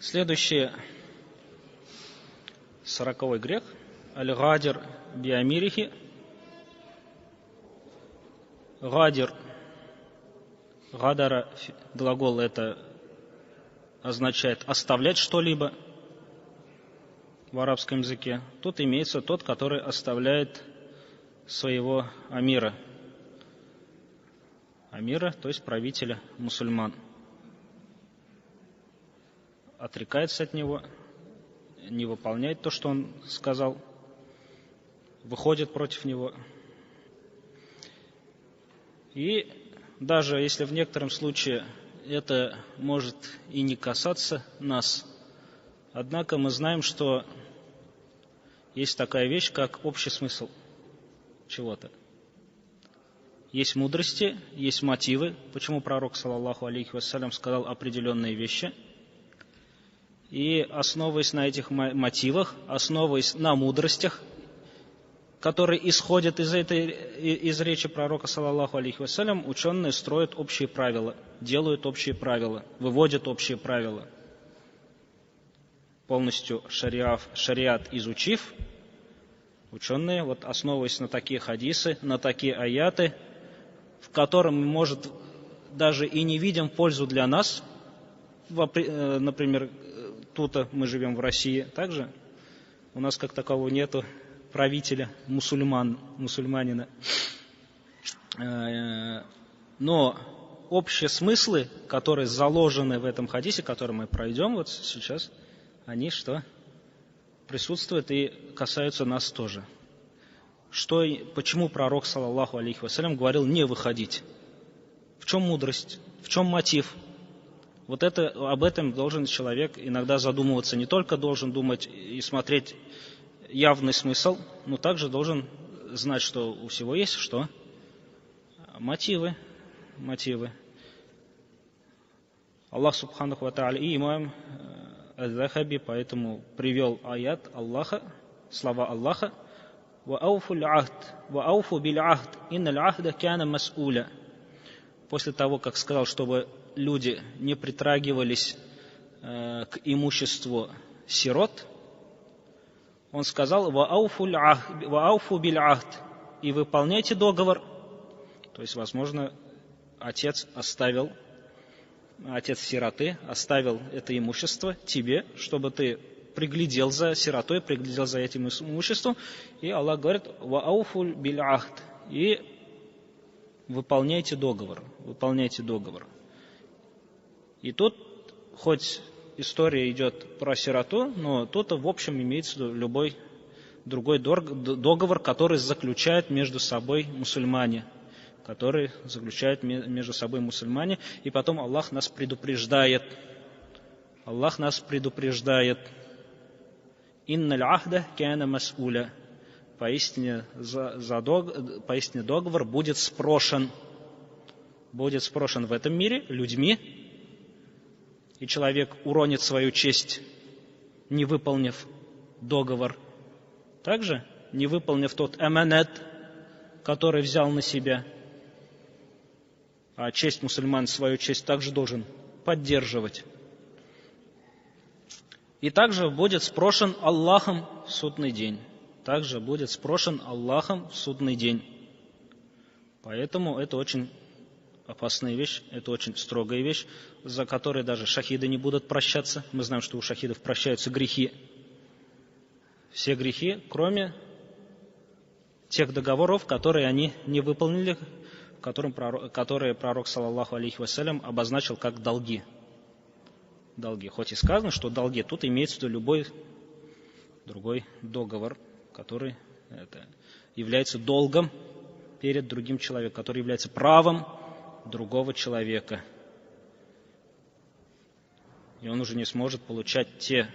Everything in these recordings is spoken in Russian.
Следующий 40-й грех. Аль-гадир биамирихи. Гадир. Гадара, глагол это означает оставлять что-либо в арабском языке. Тут имеется тот, который оставляет своего амира. Амира, то есть правителя мусульман. Отрекается от него, не выполняет то, что он сказал, выходит против него. И даже если в некотором случае это может и не касаться нас, однако мы знаем, что есть такая вещь, как общий смысл чего-то. Есть мудрости, есть мотивы, почему пророк, саллаллаху алейхи вассалям, сказал определенные вещи. И основываясь на этих мотивах, основываясь на мудростях, которые исходят из речи пророка, саллаллаху алейхи вассалям, ученые строят общие правила, делают общие правила, выводят общие правила. Полностью шариат изучив, ученые, основываясь на такие хадисы, на такие аяты, в котором мы, может, даже и не видим пользу для нас, например, тут мы живем в России, также у нас как такового нету правителя, мусульманина. Но общие смыслы, которые заложены в этом хадисе, который мы пройдем сейчас, они что? Присутствуют и касаются нас тоже. Почему пророк, саллаллаху алейхи вассалям, говорил не выходить? В чем мудрость? В чем мотив? Об этом должен человек иногда задумываться. Не только должен думать и смотреть явный смысл, но также должен знать, что у всего есть что? Мотивы. Аллах субханаху ва тааля и имам Аль-Захаби поэтому привел аят Аллаха, слова Аллаха: «Ва ауфу биль ахд, инналь ахда кяна мас'уля». После того, как сказал, чтобы люди не притрагивались к имуществу сирот, он сказал: «Ва ауфу биль ахд», и выполняйте договор. То есть, возможно, отец сироты оставил это имущество тебе, чтобы ты приглядел за сиротой, приглядел за этим имуществом. И Аллах говорит: «Ва ауфу биль ахд», и выполняйте договор. И тут, хоть история идет про сироту, но тут в общем имеется в виду любой другой договор, который заключают между собой мусульмане. И потом Аллах нас предупреждает. «Инналь ахда кяна мас'уля». Поистине договор будет спрошен. Будет спрошен в этом мире людьми, и человек уронит свою честь, не выполнив договор. Также, не выполнив тот аманат, который взял на себя. А честь мусульман, свою честь также должен поддерживать. И также будет спрошен Аллахом в судный день. Поэтому это очень опасная вещь, это очень строгая вещь, за которой даже шахиды не будут прощаться. Мы знаем, что у шахидов прощаются грехи. Все грехи, кроме тех договоров, которые они не выполнили, которые пророк, саллаллаху алейхи вассалям, обозначил как долги. Хоть и сказано, что долги, тут имеется в виду любой другой договор, который является долгом перед другим человеком, который является правом другого человека. И он уже не сможет получать те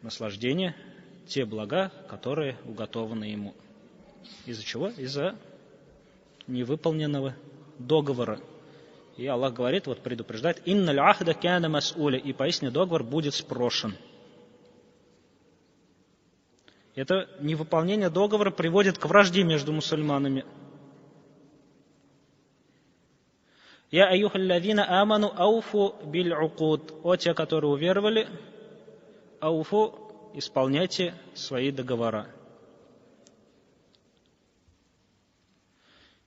наслаждения, те блага, которые уготованы ему. Из-за чего? Из-за невыполненного договора. И Аллах говорит, предупреждает: «Инналь ахда кяна мас'уля», и поистине договор будет спрошен. Это невыполнение договора приводит к вражде между мусульманами. «Я аюхаллазина аману ауфу биль укуд». О те, которые уверовали, ауфу, исполняйте свои договора.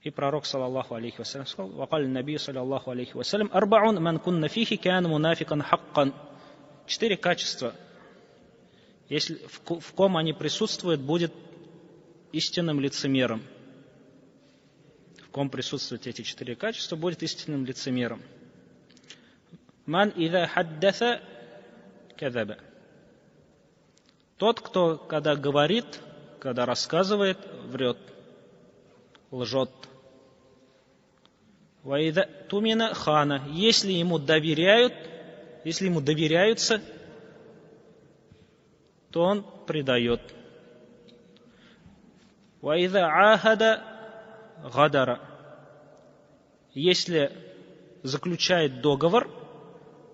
И пророк, саллаллаху алейхи вассалям, сказал: «Вакаль наби, саллаллаху алейхи вассалям, арбаун ман кунна фихи кян мунафикан хаккан». 4 качества, если в ком они присутствуют, будет истинным лицемером. В ком присутствуют эти 4 качества, будет истинным лицемером. Ман ида хаддаса кадаба. Тот, кто, когда говорит, когда рассказывает, врет, лжет. Ваида тумина хана. Если ему доверяются, то он предает. Ваида ахада гадара. Если заключает договор,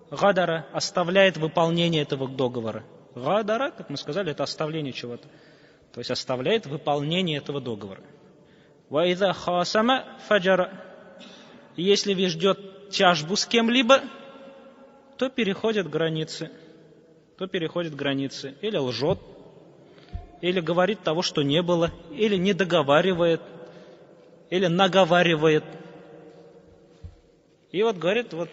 гадара, оставляет выполнение этого договора. Гадара, как мы сказали, это оставление чего-то. То есть оставляет выполнение этого договора. Ваида хасама фаджара. Если ведет тяжбу с кем-либо, то переходит границы. Или лжет, или говорит того, что не было, или не договаривает, или наговаривает. И вот говорит, вот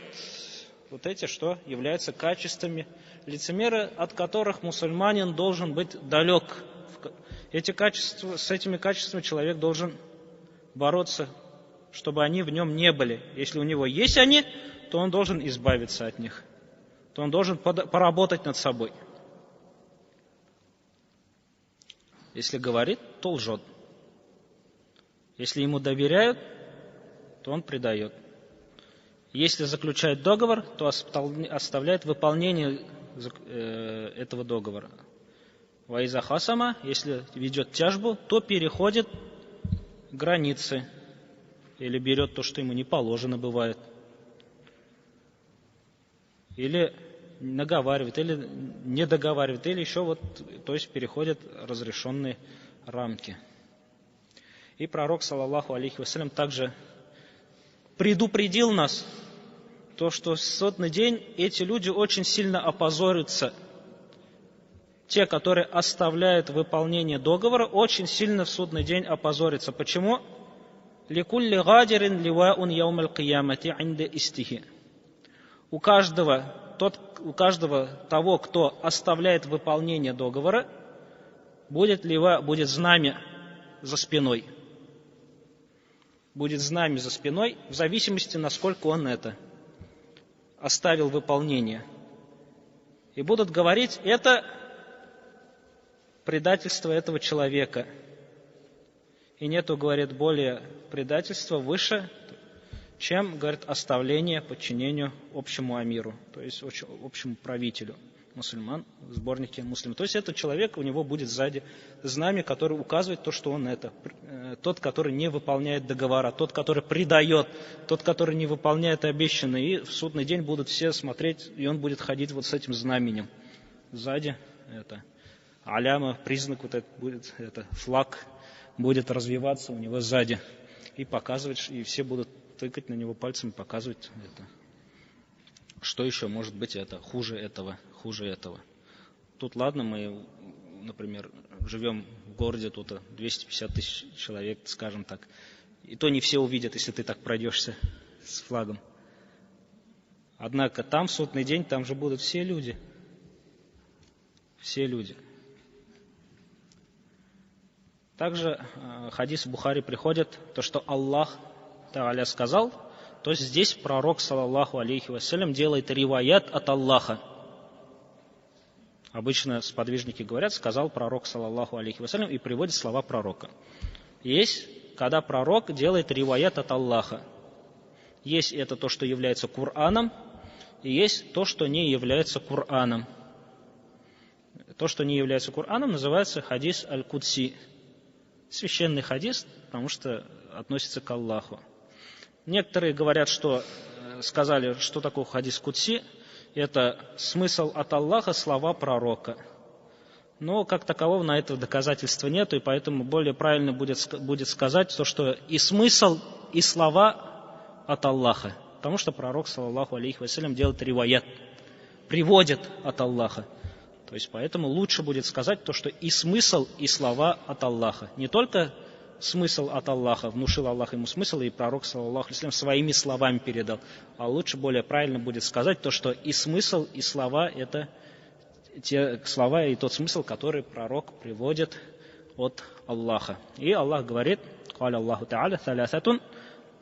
эти, что являются качествами лицемера, от которых мусульманин должен быть далек. С этими качествами человек должен бороться, чтобы они в нем не были. Если у него есть они, то он должен избавиться от них. То он должен поработать над собой. Если говорит, то лжет. Если ему доверяют, то он предает. Если заключает договор, то оставляет выполнение этого договора. Ваиза хасама, если ведет тяжбу, то переходит границы. Или берет то, что ему не положено бывает. Или наговаривает, или не договаривает, или еще то есть переходит разрешенные рамки. И пророк, саллаллаху алейхи вассалям, также предупредил нас, то, что в судный день эти люди очень сильно опозорятся. Те, которые оставляют выполнение договора, очень сильно в судный день опозорятся. Почему? «Ликулли гадирин ливаун яумал киямати инда истихи». У каждого того, кто оставляет выполнение договора, будет знамя за спиной. Будет знамя за спиной, в зависимости, насколько он оставил выполнение. И будут говорить, это предательство этого человека. И нету, говорит, более предательства выше, чем, говорит, оставление подчинению общему амиру, то есть общему правителю мусульман, сборнике муслим. То есть этот человек, у него будет сзади знамя, которое указывает то, что он тот, который не выполняет договора, тот, который предает, тот, который не выполняет обещанное. И в судный день будут все смотреть, и он будет ходить с этим знаменем. Сзади аляма, признак будет, флаг будет развиваться у него сзади. И показывать, и все будут тыкать на него пальцем и показывать что еще может быть хуже этого. Тут ладно, мы, например, живем в городе, тут 250 тысяч человек, скажем так. И то не все увидят, если ты так пройдешься с флагом. Однако там в судный день, там же будут все люди. Все люди. Также хадис в Бухари приходит, то, что Аллах Тааля сказал, то есть здесь пророк, саллаллаху алейхи вассалям, делает риваят от Аллаха. Обычно сподвижники говорят, сказал пророк, саллаллаху алейхи вассалям, и приводят слова пророка. Есть, когда пророк делает риваят от Аллаха. Есть это то, что является Кораном, и есть то, что не является Кораном. То, что не является Кораном, называется хадис аль-Кудси. Священный хадис, потому что относится к Аллаху. Некоторые говорят, сказали, что такое хадис Кудси. Это смысл от Аллаха, слова пророка. Но как такового на это доказательства нет, и поэтому более правильно будет сказать то, что и смысл, и слова от Аллаха. Потому что пророк, саллаллаху алейхи вассалям, делает риваят, приводит от Аллаха. То есть поэтому лучше будет сказать то, что и смысл, и слова от Аллаха. Не только смысл от Аллаха, внушил Аллах ему смысл, и пророк, саллаллаху алейхи ва саллям, своими словами передал. А лучше, более правильно будет сказать то, что и смысл, и слова — это те слова и тот смысл, который пророк приводит от Аллаха. И Аллах говорит: «Каля Аллаху Та'аля, салясатун,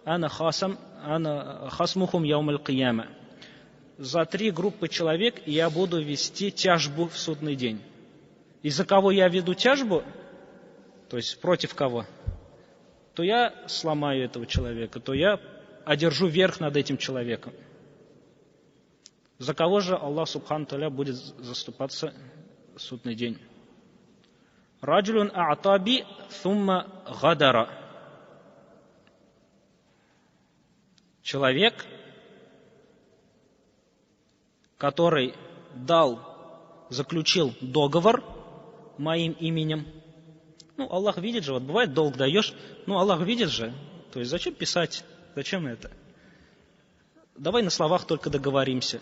ана хасмухум яумал кияма». За 3 группы человек я буду вести тяжбу в судный день. Из-за кого я веду тяжбу, то есть против кого, то я сломаю этого человека, то я одержу верх над этим человеком. За кого же Аллах Субхану Тааля будет заступаться в судный день? Раджулун а'таби thumma гадара. Человек, который заключил договор моим именем. Аллах видит же, вот бывает долг даешь, Аллах видит же, то есть зачем писать, зачем это? Давай на словах только договоримся.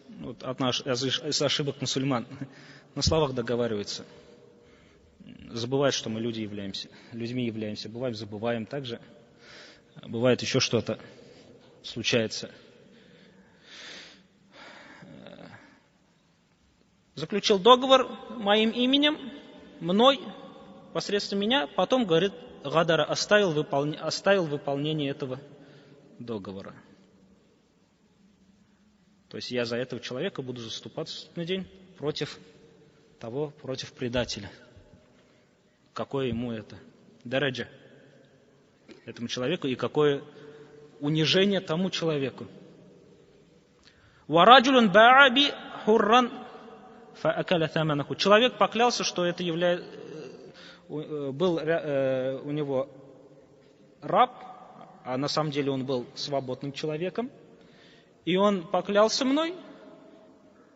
Из ошибок мусульман. На словах договариваются. Забывают, что мы людьми являемся. Бывает, забываем также. Бывает еще что-то случается. Заключил договор моим именем, мной, посредством меня, потом, говорит, гадара, оставил выполнение этого договора. То есть я за этого человека буду заступаться на день против предателя. Какое ему это дараджа этому человеку и какое унижение тому человеку. Вараджулун бааби хурран фаакаля таманаху. Человек поклялся, что это был у него раб, а на самом деле он был свободным человеком, и он поклялся мной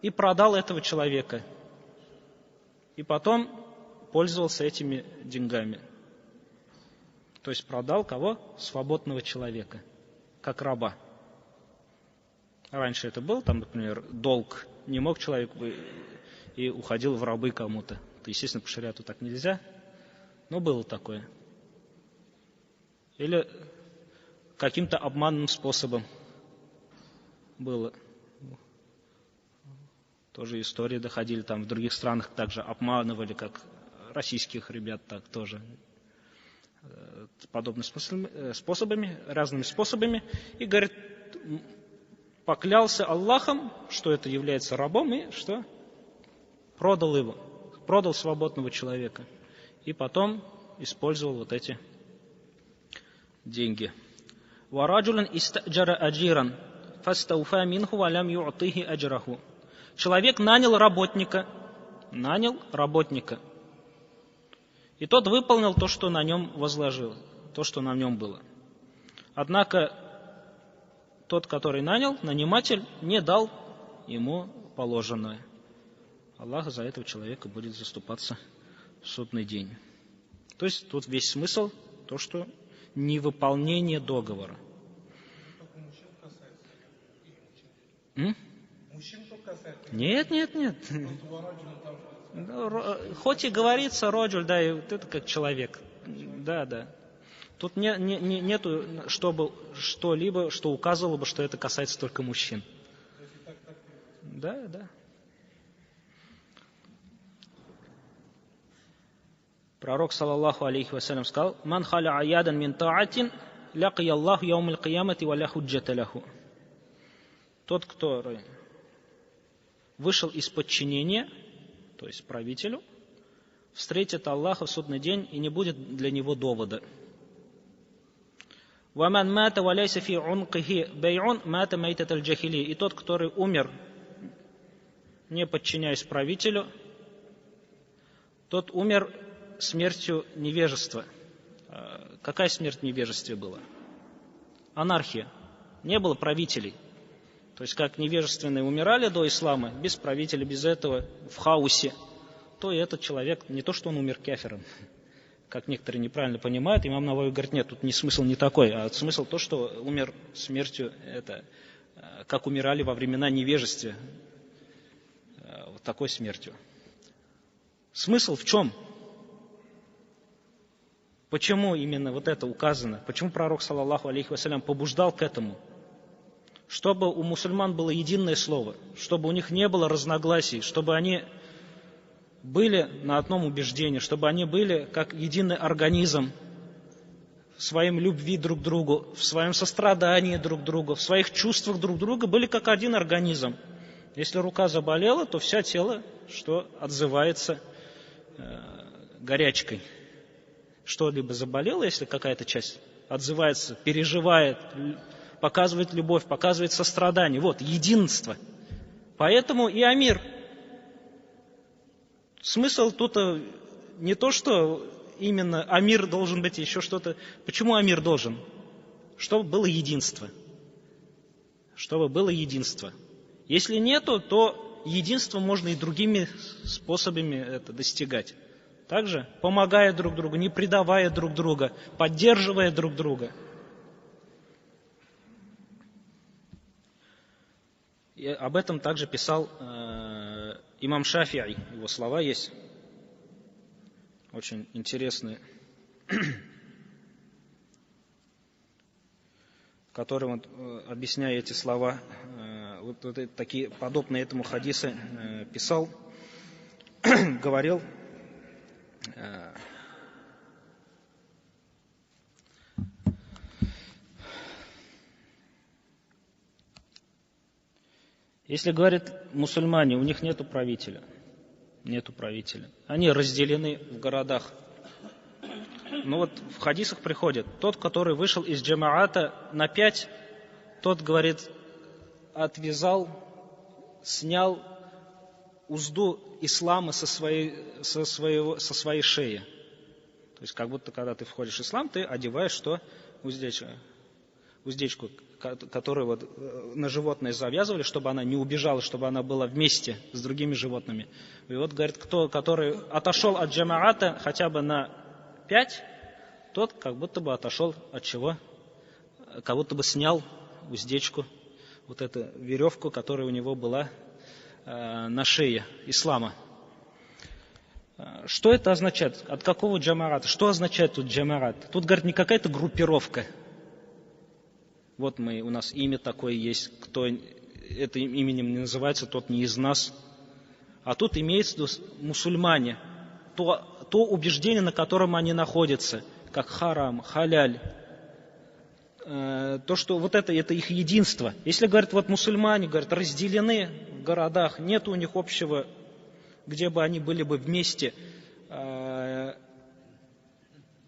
и продал этого человека, и потом пользовался этими деньгами. То есть продал кого? Свободного человека, как раба. Раньше это был, например, долг, не мог человек и уходил в рабы кому-то. Естественно, по шариату так нельзя, но было такое. Или каким-то обманным способом было. Тоже истории доходили, в других странах также обманывали, как российских ребят, так тоже. Подобными разными способами. И, говорит, поклялся Аллахом, что это является рабом, и что? Продал свободного человека. И потом использовал вот эти деньги. وَرَجُلًا إِسْتَأْجَرَ أَجِيرًا فَاسْتَوْفَى مِنْهُ وَلَمْ يُعْطِهِ أَجْرَهُ. Человек нанял работника, и тот выполнил то, что на нем возложил, то, что на нем было. Однако тот, который нанял, наниматель, не дал ему положенное. Аллах за этого человека будет заступаться в судный день. То есть тут весь смысл, то, что невыполнение договора. Мужчин только касается. Нет. Хоть и говорится роджуль, да, и вот это как человек. Да. Тут нету что-либо, что указывало бы, что это касается только мужчин. Да. Пророк, саллаллаху алейхи ва саллям, сказал: «Ман халя аядан мин таатин, лякия Аллаху яумал киямати ва ля худжата лаху». Тот, кто вышел из подчинения, то есть правителю, встретит Аллаха в судный день, и не будет для него довода. «Ваман мата ва ляйса фи ункихи бей'ун мата майтат аль-джахили». И тот, который умер, не подчиняясь правителю, тот умер смертью невежества. Какая смерть в невежестве была? Анархия. Не было правителей. То есть, как невежественные умирали до ислама, без правителя, без этого, в хаосе, то и этот человек, не то, что он умер кафиром, как некоторые неправильно понимают, имам Навави говорит: нет, тут смысл не такой, а смысл то, что умер смертью, как умирали во времена невежества, вот такой смертью. Смысл в чем? Почему именно вот это указано? Почему пророк, саллаллаху алейхи вассалям, побуждал к этому? Чтобы у мусульман было единое слово, чтобы у них не было разногласий, чтобы они были на одном убеждении, чтобы они были как единый организм в своем любви друг к другу, в своем сострадании друг к другу, в своих чувствах друг к другу, были как один организм. Если рука заболела, то все тело, что отзывается горячкой. Что-либо заболело, если какая-то часть отзывается, переживает, показывает любовь, показывает сострадание. Вот, единство. Поэтому и амир. Смысл тут не то, что именно амир должен быть, еще что-то. Почему амир должен? Чтобы было единство. Чтобы было единство. Если нету, то единство можно и другими способами это достигать. Также помогая друг другу, не предавая друг друга, поддерживая друг друга. И об этом также писал имам Шафи'и. Его слова есть очень интересные, в котором он, объясняя эти слова, вот такие подобные этому хадисы писал, говорил: если, говорит, мусульмане, у них нету правителя, они разделены в городах. Но вот в хадисах приходит, тот, который вышел из джамаата на 5, тот, говорит, отвязал, снял узду ислама со своей шеи. То есть, как будто, когда ты входишь в ислам, ты одеваешь что? Уздечку, которую вот на животное завязывали, чтобы она не убежала, чтобы она была вместе с другими животными. И вот, говорит, который отошел от джамаата хотя бы на 5, тот как будто бы отошел от чего? Как будто бы снял уздечку, вот эту веревку, которая у него была на шее ислама. Что это означает? От какого джамаата? Что означает тут джамаат? Тут, говорит, не какая-то группировка. Вот у нас имя такое есть, кто этим именем не называется, тот не из нас. А тут имеется в виду мусульмане, то убеждение, на котором они находятся, как харам, халяль, то, что вот это их единство. Если, говорят, вот мусульмане, говорят, разделены в городах, нет у них общего, где бы они были бы вместе,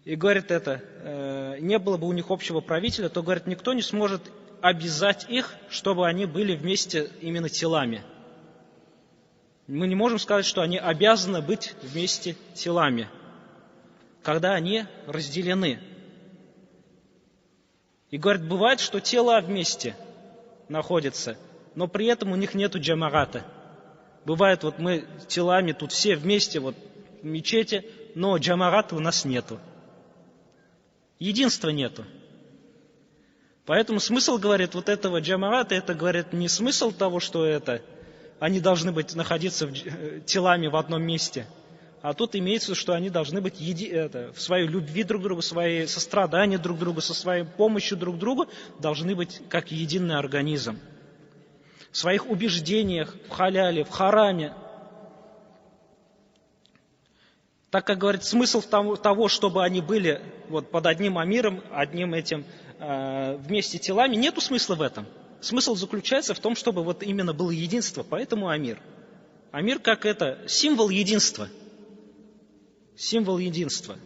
и, говорит, не было бы у них общего правителя, то, говорит, никто не сможет обязать их, чтобы они были вместе именно телами. Мы не можем сказать, что они обязаны быть вместе телами, когда они разделены. И, говорит, бывает, что тела вместе находятся, но при этом у них нету джамаата. Бывает, вот мы телами тут все вместе вот в мечети, но джамаата у нас нету. Единства нету. Поэтому смысл, говорит, вот этого джамаата, это, говорит, не смысл того, что они должны быть находиться телами в одном месте, а тут имеется, что они должны быть в своей любви друг к другу, в своей сострадании друг к другу, со своей помощью друг другу, должны быть как единый организм. В своих убеждениях, в халяле, в хараме. Так как, говорит, смысл того, чтобы они были вот под одним амиром, одним этим вместе телами, нету смысла в этом. Смысл заключается в том, чтобы вот именно было единство, поэтому амир. Амир как символ единства. Символ единства.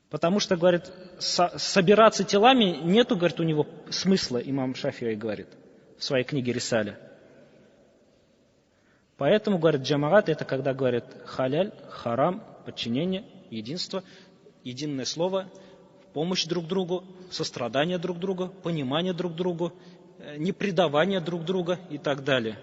Потому что, говорит, собираться телами нету, говорит, у него смысла, имам Шафи'и говорит в своей книге Рисаля. Поэтому, говорит, джамаат это когда, говорит, халяль, харам, подчинение, единство, единое слово, помощь друг другу, сострадание друг другу, понимание друг другу, непредавание друг друга и так далее.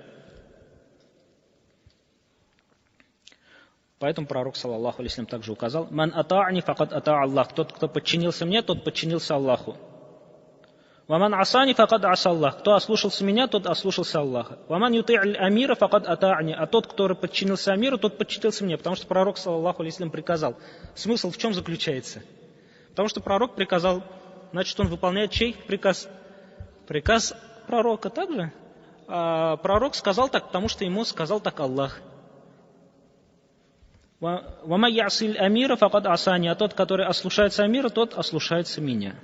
Поэтому пророк, саллаллаху алейхи ва саллям, также указал: «Ман ата'ани факад ата'а Аллах». Тот, кто подчинился мне, тот подчинился Аллаху. «Ваман асани факад аса Аллах». Кто ослушался меня, тот ослушался Аллаха. «Ваман юти'аль амира факад ата'ани». А тот, который подчинился амиру, тот подчинился мне. Потому что пророк, саллаллаху алейхи вассалям, приказал. Смысл в чем заключается? Потому что пророк приказал, значит, он выполняет чей приказ? Приказ пророка также. А пророк сказал так, потому что ему сказал так Аллах. «Ваман ясиль амира факад асани». А тот, который ослушается амира, тот ослушается меня.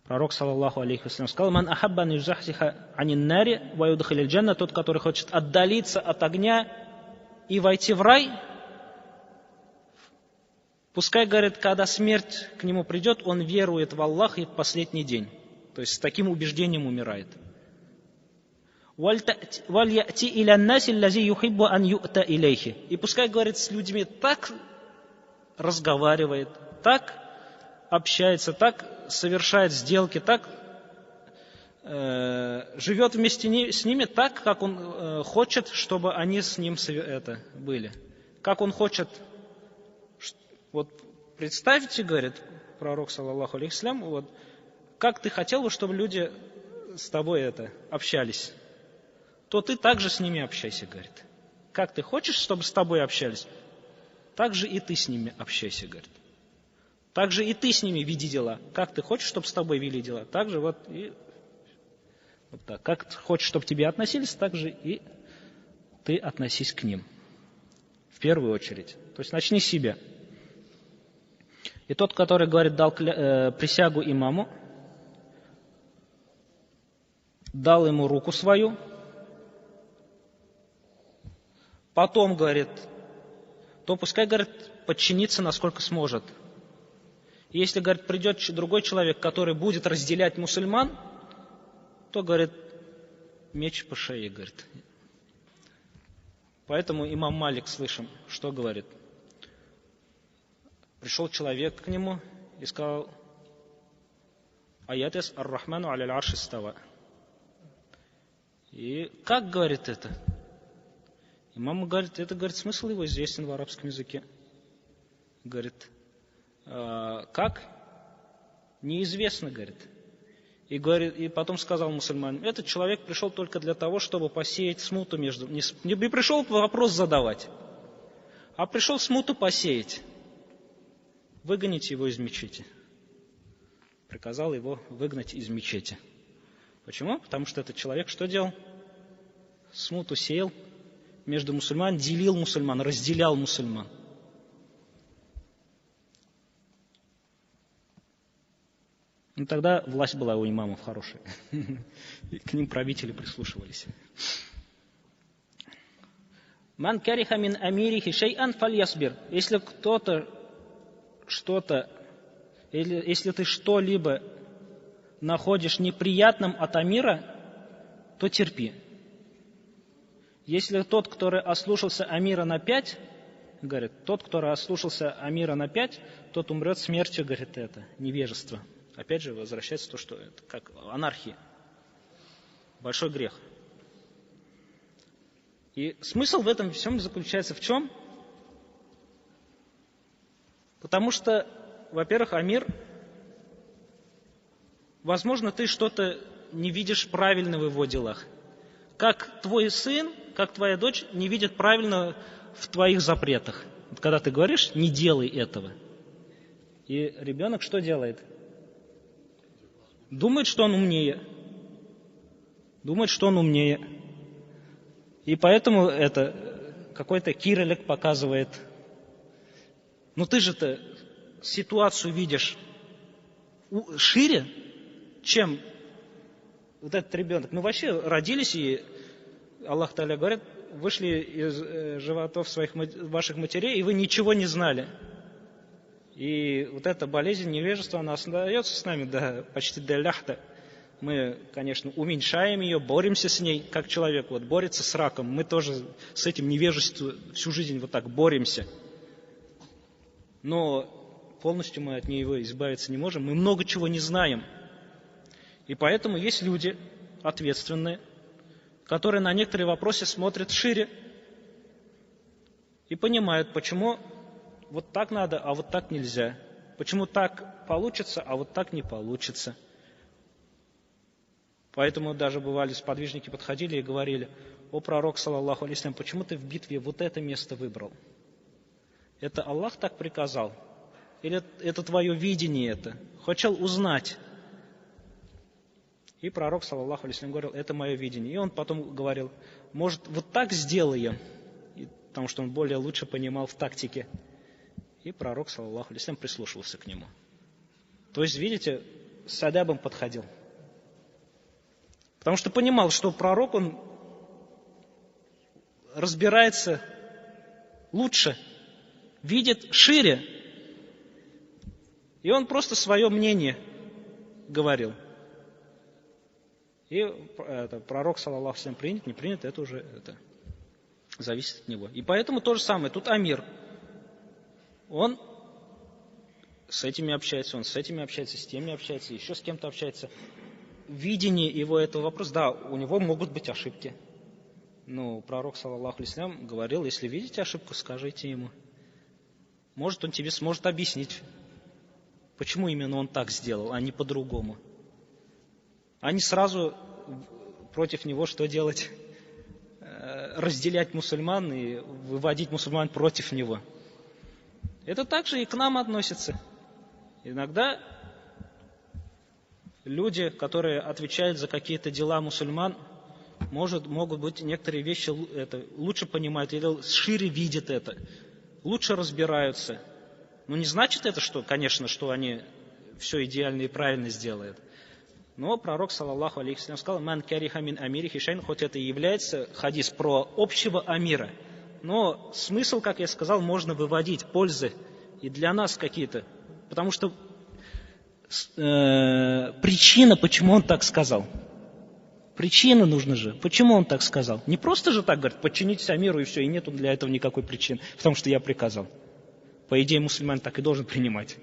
Пророк, саллаллаху алейхи вассалям, сказал: «Ман ахабба ан юзахзиха анин нари ва юдхилил джанна». Тот, который хочет отдалиться от огня и войти в рай, пускай, говорит, когда смерть к нему придет, он верует в Аллаха и в последний день. То есть с таким убеждением умирает. И пускай, говорит, с людьми так разговаривает, так общается, так совершает сделки, так живет вместе с ними так, как он хочет, чтобы они с ним были. Как он хочет. Вот представьте, говорит пророк, саллаллаху алейхи вассалям, вот, как ты хотел бы, чтобы люди с тобой общались, то ты также с ними общайся, говорит. Как ты хочешь, чтобы с тобой общались, так же и ты с ними общайся, говорит. Так же и ты с ними веди дела. Как ты хочешь, чтобы с тобой вели дела, так же вот так. Как ты хочешь, чтобы к тебе относились, так же и ты относись к ним. В первую очередь. То есть начни с себя. И тот, который, говорит, дал присягу имаму, дал ему руку свою, потом, говорит, то пускай, говорит, подчинится, насколько сможет. И если, говорит, придет другой человек, который будет разделять мусульман, то, говорит, меч по шее, говорит. Поэтому имам Малик, слышим, что говорит. Пришел человек к нему и сказал: «Аятес ар-Рахману аля арши става». И как, говорит, это? Имам говорит, это, говорит, смысл его известен в арабском языке. Говорит, как? Неизвестно, говорит. И потом сказал мусульманам: этот человек пришел только для того, чтобы посеять смуту между... Не пришел вопрос задавать, а пришел смуту посеять. Выгоните его из мечети. Приказал его выгнать из мечети. Почему? Потому что этот человек что делал? Смуту сеял между мусульман, делил мусульман, разделял мусульман. И тогда власть была у имамов хорошая. И к ним правители прислушивались. «Ман кариха мин амирихи шей'ан фальясбир». Если кто-то что-то, или если ты что-либо находишь неприятным от амира, то терпи. Если тот, который ослушался амира на 5, говорит, тот, который ослушался амира на 5, тот умрет смертью, говорит, это невежество. Опять же, возвращается то, что это как анархия. Большой грех. И смысл в этом всем заключается в чем? Потому что, во-первых, амир, возможно, ты что-то не видишь правильно в его делах. Как твой сын, как твоя дочь не видят правильно в твоих запретах. Вот когда ты говоришь, не делай этого. И ребенок что делает? Думает, что он умнее. Думает, что он умнее. И поэтому это какой-то кирилек показывает. Но ты же-то ситуацию видишь шире, чем вот этот ребенок. Мы вообще родились, и Аллах Та'аля говорит, вышли из животов ваших матерей, и вы ничего не знали. И вот эта болезнь невежества, она остается с нами почти до ляхта. Мы, конечно, уменьшаем ее, боремся с ней, как человек вот борется с раком. Мы тоже с этим невежеством всю жизнь вот так боремся. Но полностью мы от него избавиться не можем. Мы много чего не знаем. И поэтому есть люди ответственные, которые на некоторые вопросы смотрят шире и понимают, почему вот так надо, а вот так нельзя. Почему так получится, а вот так не получится? Поэтому даже бывали сподвижники подходили и говорили: о пророк, саллаллаху алейхи вассалям, почему ты в битве вот это место выбрал? Это Аллах так приказал? Или это твое видение это? Хотел узнать. И пророк, саллаллаху алейхи вассалям, говорил: это мое видение. И он потом говорил: может, вот так сделаем? Потому что он более лучше понимал в тактике. И пророк, саллаллаху алейхи вассалям, прислушивался к нему. То есть, видите, с адабом подходил. Потому что понимал, что пророк, он разбирается лучше, видит шире. И он просто свое мнение говорил. И пророк, саллаллаху алейхи вассалям, принят, не принят, это уже зависит от него. И поэтому то же самое. Тут Амир. Он с этими общается, он с этими общается, с теми общается, еще с кем-то общается. Видение его этого вопроса, да, у него могут быть ошибки. Но пророк, саллаллаху алейхи вассалям, говорил: если видите ошибку, скажите ему. Может, он тебе сможет объяснить, почему именно он так сделал, а не по-другому. А не сразу против него что делать? Разделять мусульман и выводить мусульман против него. Это также и к нам относится. Иногда люди, которые отвечают за какие-то дела мусульман, могут быть некоторые вещи лучше понимают, или шире видят это, лучше разбираются. Но не значит это, что, конечно, что они все идеально и правильно сделают. Но пророк, саллаллаху алейхи вассалям, сказал: «Ман кариха мин амирихи шайн», хоть это и является хадис про общего амира, но смысл, как я сказал, можно выводить, пользы и для нас какие-то. Потому что причина, почему он так сказал. Причина нужна же. Почему он так сказал? Не просто же так говорит: подчинитесь амиру и все, и нету для этого никакой причины, потому что я приказал. По идее, мусульман так и должен принимать.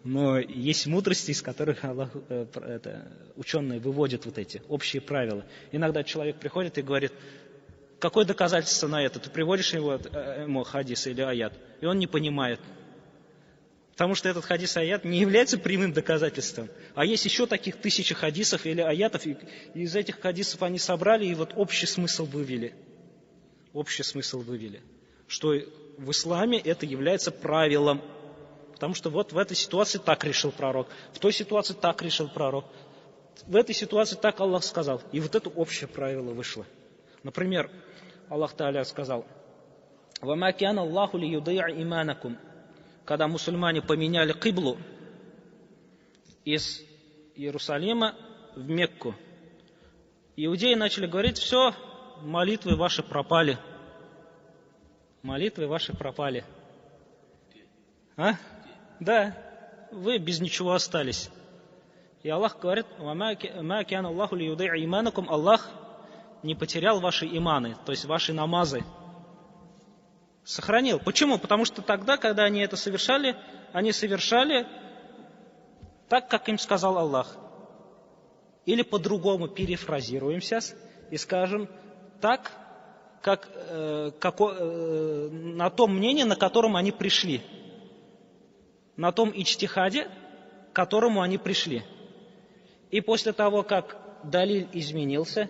Но есть мудрости, из которых ученые выводят вот эти общие правила. Иногда человек приходит и говорит: какое доказательство на это? Ты приводишь ему хадис или аят, и он не понимает. Потому что этот хадис и аят не является прямым доказательством. А есть еще таких тысячи хадисов или аятов, и из этих хадисов они собрали и вот общий смысл вывели. Общий смысл вывели. Что в исламе это является правилом. Потому что вот в этой ситуации так решил пророк, в той ситуации так решил пророк, в этой ситуации так Аллах сказал. И вот это общее правило вышло. Например, Аллах Тааля сказал: «Вама кяна Аллаху ли юди'а иманакум», когда мусульмане поменяли киблу из Иерусалима в Мекку, иудеи начали говорить: все, молитвы ваши пропали. Молитвы ваши пропали. А? Да, вы без ничего остались. И Аллах говорит: «Ма кяна Аллаху ли юди'а иманакум», Аллах не потерял ваши иманы, то есть ваши намазы. Сохранил. Почему? Потому что тогда, когда они это совершали, они совершали так, как им сказал Аллах. Или по-другому перефразируем сейчас и скажем так, как на том мнении, на котором они пришли. На том иджтихаде, к которому они пришли. И после того, как далиль изменился,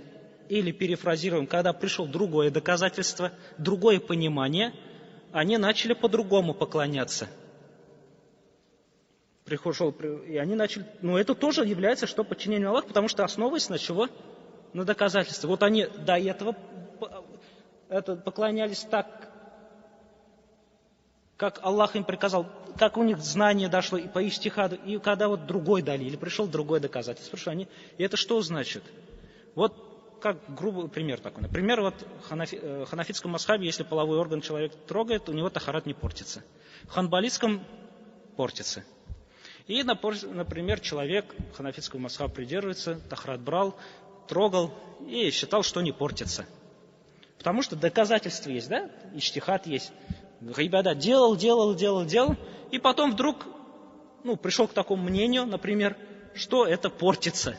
или перефразируем, когда пришло другое доказательство, другое понимание, они начали по-другому поклоняться. И они начали, это тоже является, что подчинение Аллаху, потому что основываясь на чего? На доказательстве. Вот они до этого поклонялись так, как Аллах им приказал, как у них знание дошло и по иджтихаду, и когда вот другой далиль, пришел другое доказательство. И это что значит? Вот как грубый пример такой. Например, вот в ханафитском мазхабе, если половой орган человек трогает, у него тахарат не портится. В ханбалитском портится. И, например, человек ханафитского мазхаба придерживается, тахарат брал, трогал и считал, что не портится. Потому что доказательства есть, да? Иджтихад есть. Гайбада делал, и потом вдруг пришел к такому мнению, например, что это портится.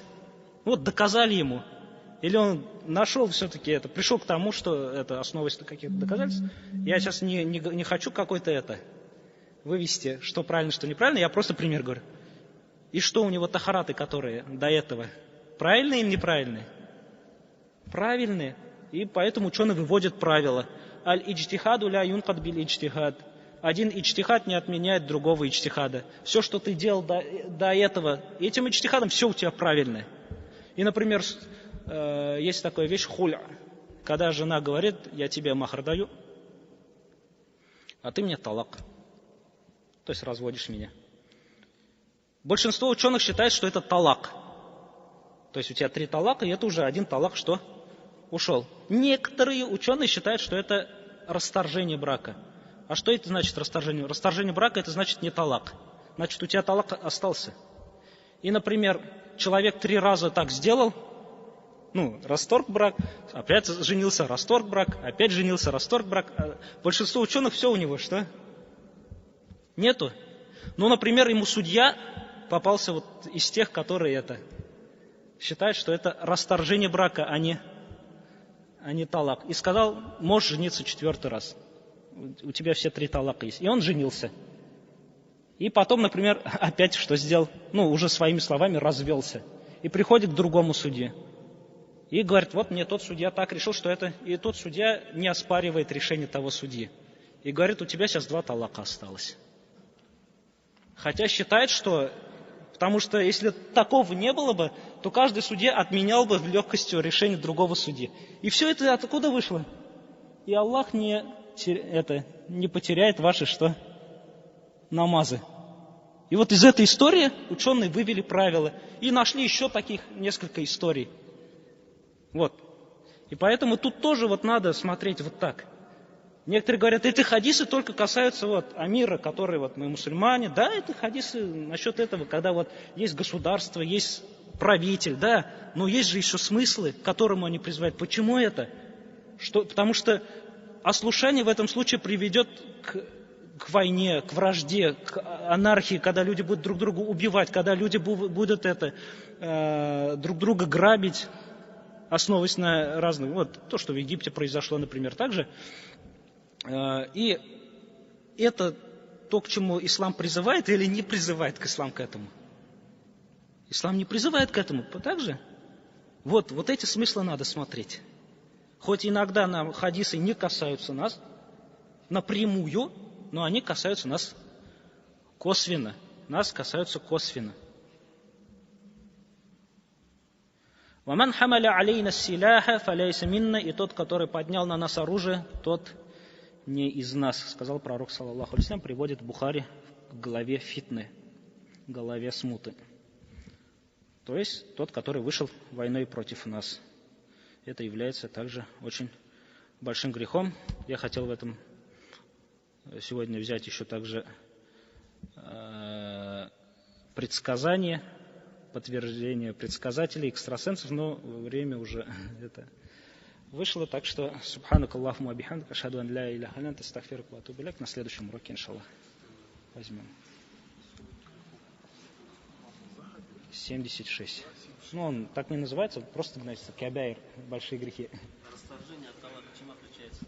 Вот доказали ему. Или он нашел все-таки это, пришел к тому, что это основывается на каких-то доказательств. Я сейчас не хочу какой-то вывести, что правильно, что неправильно, я просто пример говорю. И что у него тахараты, которые до этого, правильные или неправильные? Правильные. И поэтому ученые выводят правила. Аль-иджтихаду ля юнкад биль-иджтихад. Один иджтихад не отменяет другого иджтихада. Все, что ты делал до этого, этим иджтихадом все у тебя правильное. И, например, есть такая вещь хуля. Когда жена говорит, я тебе махр даю, а ты мне талак. То есть разводишь меня. Большинство ученых считает, что это талак. То есть у тебя 3 талака, и это уже 1 талак, что ушел. Некоторые ученые считают, что это расторжение брака. А что это значит расторжение? Расторжение брака это значит не талак. Значит, у тебя талак остался. И, например, человек 3 раза так сделал, расторг брак, опять женился, расторг брак, опять женился, расторг брак. Большинство ученых все у него что? Нету. Например, ему судья попался вот из тех, которые считают, что это расторжение брака, а не талак. И сказал, можешь жениться 4-й раз. У тебя все 3 талака есть. И он женился. И потом, например, опять что сделал? Уже своими словами развелся. И приходит к другому судье. И говорит, вот мне тот судья так решил, что это... И тот судья не оспаривает решение того судьи. И говорит, у тебя сейчас 2 талака осталось. Хотя считает, что... Потому что если такого не было бы, то каждый судья отменял бы в легкостью решение другого судьи. И все это откуда вышло? И Аллах не потеряет ваши намазы. И вот из этой истории ученые вывели правила. И нашли еще таких несколько историй. Вот. И поэтому тут тоже надо смотреть вот так. Некоторые говорят, эти хадисы только касаются амира, который мы мусульмане. Да, это хадисы насчет этого, когда есть государство, есть правитель, да, но есть же еще смыслы, к которому они призывают. Почему это? Потому что ослушание в этом случае приведет к войне, к вражде, к анархии, когда люди будут друг друга убивать, когда люди будут друг друга грабить, основываясь на разных... то, что в Египте произошло, например, также. И это то, к чему ислам призывает или не призывает к исламу к этому. Ислам не призывает к этому. Также вот эти смыслы надо смотреть. Хоть иногда хадисы не касаются нас напрямую, но они касаются нас косвенно. Нас касаются косвенно. «Ваман хамаля алейна силяха фаляйса минна», и тот, который поднял на нас оружие, тот не из нас, сказал пророк, саллаллаху алейхи ва саллям, приводит Бухари к главе фитны, главе смуты. То есть тот, который вышел войной против нас. Это является также очень большим грехом. Я хотел в этом сегодня взять еще также предсказание, подтверждение предсказателей, экстрасенсов, но время уже вышло, так что субханак Аллахумма бихамдик, ашхаду ан ля иляха илля анта, астагфирука ва атубу иляйк. На следующем уроке, иншаллах, возьмем 76. Он так не называется, просто, значит, кабаир, большие грехи. Расторжение от талака чем отличается?